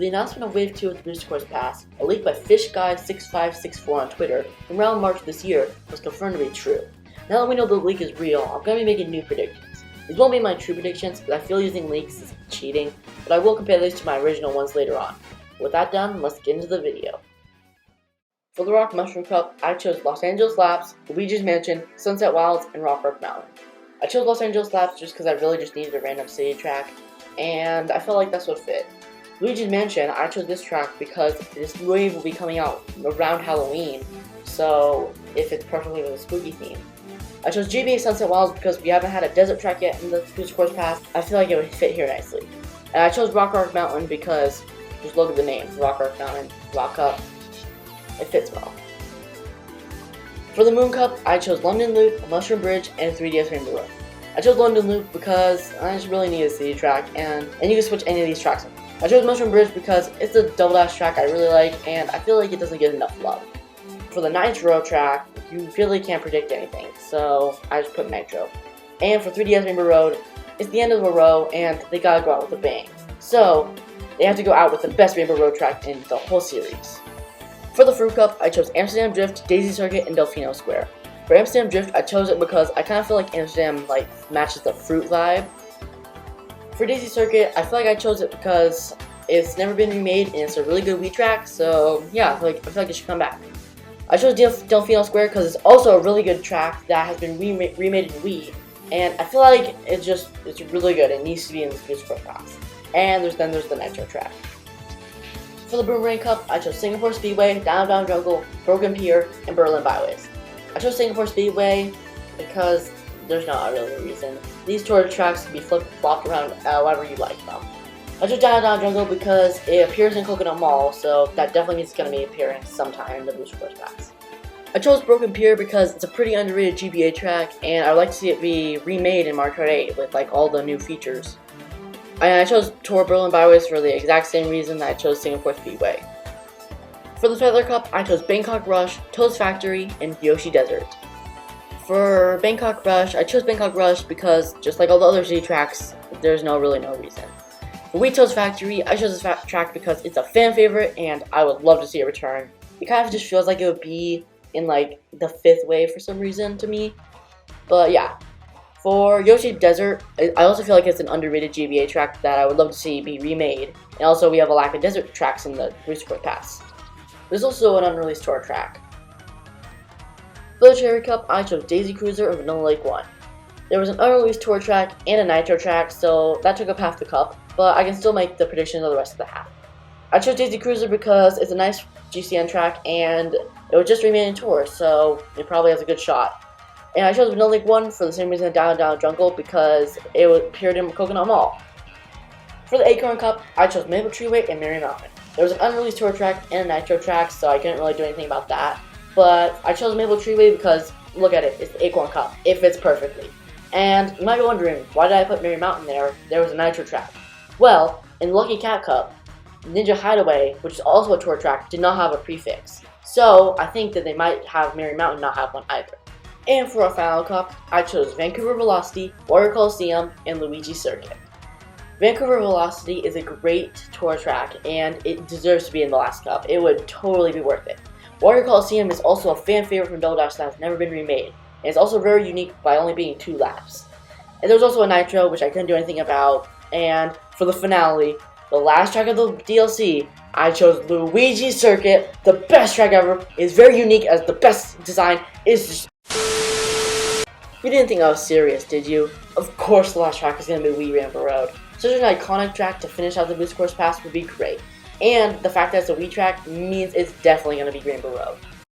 the announcement of Wave 2 of the Booster Course Pass, a leak by FishGuy6564 on Twitter from around March of this year was confirmed to be true. Now that we know the leak is real, I'm going to be making new predictions. These won't be my true predictions, but I feel using leaks is cheating, but I will compare these to my original ones later on. With that done, let's get into the video. For the Rock Mushroom Cup, I chose Los Angeles Laps, Luigi's Mansion, Sunset Wilds, and Rock Mountain. I chose Los Angeles Laps just because I really just needed a random city track, and I felt like that's what fit. Luigi's Mansion, I chose this track because this wave will be coming out around Halloween, so if it's perfectly with a spooky theme. I chose GBA Sunset Wilds because we haven't had a desert track yet in the Booster Course Pass. I feel like it would fit here nicely. And I chose Rock Mountain because, just look at the name, Rock Mountain, Rock Cup. It fits well. For the Moon Cup, I chose London Loop, Mushroom Bridge, and 3DS Rainbow Road. I chose London Loop because I just really need a city track, and you can switch any of these tracks. I chose Mushroom Bridge because it's a double dash track I really like, and I feel like it doesn't get enough love. For the Nitro track, you really can't predict anything, so I just put Nitro. And for 3DS Rainbow Road, it's the end of a row, and they gotta go out with a bang. So, they have to go out with the best Rainbow Road track in the whole series. For the Fruit Cup, I chose Amsterdam Drift, Daisy Circuit, and Delfino Square. For Amsterdam Drift, I chose it because I kind of feel like Amsterdam matches the fruit vibe. For Daisy Circuit, I feel like I chose it because it's never been remade and it's a really good Wii track, so yeah, I feel like it should come back. I chose Delfino Square because it's also a really good track that has been remade in Wii, and I feel like it's really good. It needs to be in this Booster Course Pass. And there's the Nitro track. For the Boomerang Cup, I chose Singapore Speedway, Down Jungle, Broken Pier, and Berlin Byways. I chose Singapore Speedway because there's not really a reason. These tour tracks can be flopped around however you like them. I chose Down Jungle because it appears in Coconut Mall, so that definitely means it's going to be appearing sometime in the Booster Course Pass. I chose Broken Pier because it's a pretty underrated GBA track, and I'd like to see it be remade in Mario Kart 8 with all the new features. And I chose Tour Berlin Byways for the exact same reason that I chose Singapore Speedway. For the Feather Cup, I chose Bangkok Rush, Toad's Factory, and Yoshi Desert. For Bangkok Rush, I chose Bangkok Rush because, just like all the other city tracks, there's really no reason. For Wii Toad's Factory, I chose this track because it's a fan favorite and I would love to see it return. It kind of just feels like it would be in the fifth wave for some reason to me. But yeah. For Yoshi Desert, I also feel like it's an underrated GBA track that I would love to see be remade. And also we have a lack of desert tracks in the Booster Course Pass. There's also an unreleased tour track. For the Cherry Cup, I chose Daisy Cruiser and Vanilla Lake 1. There was an unreleased tour track and a Nitro track, so that took up half the cup, but I can still make the predictions of the rest of the half. I chose Daisy Cruiser because it's a nice GCN track and it was just remade in tour, so it probably has a good shot. And I chose Vanilla Lake 1 for the same reason as Down Jungle because it appeared in Coconut Mall. For the Acorn Cup, I chose Maple Treeway and Merry Mountain. There was an unreleased tour track and a Nitro track, so I couldn't really do anything about that. But I chose Maple Treeway because, look at it, it's the Acorn Cup. It fits perfectly. And you might be wondering, why did I put Merry Mountain there? There was a Nitro track. Well, in the Lucky Cat Cup, Ninja Hideaway, which is also a tour track, did not have a prefix. So I think that they might have Merry Mountain not have one either. And for our final cup, I chose Vancouver Velocity, Warrior Coliseum, and Luigi Circuit. Vancouver Velocity is a great tour track, and it deserves to be in the last cup. It would totally be worth it. Warrior Coliseum is also a fan favorite from Double Dash that has never been remade, and it's also very unique by only being 2 laps. And there's also a Nitro, which I couldn't do anything about, and for the finale, the last track of the DLC, I chose Luigi Circuit, the best track ever. It's very unique as the best design is just... You didn't think I was serious, did you? Of course the last track is going to be Wii Rainbow Road. Such an iconic track to finish out the Booster Course Pass would be great. And the fact that it's a Wii track means it's definitely going to be Rainbow Road.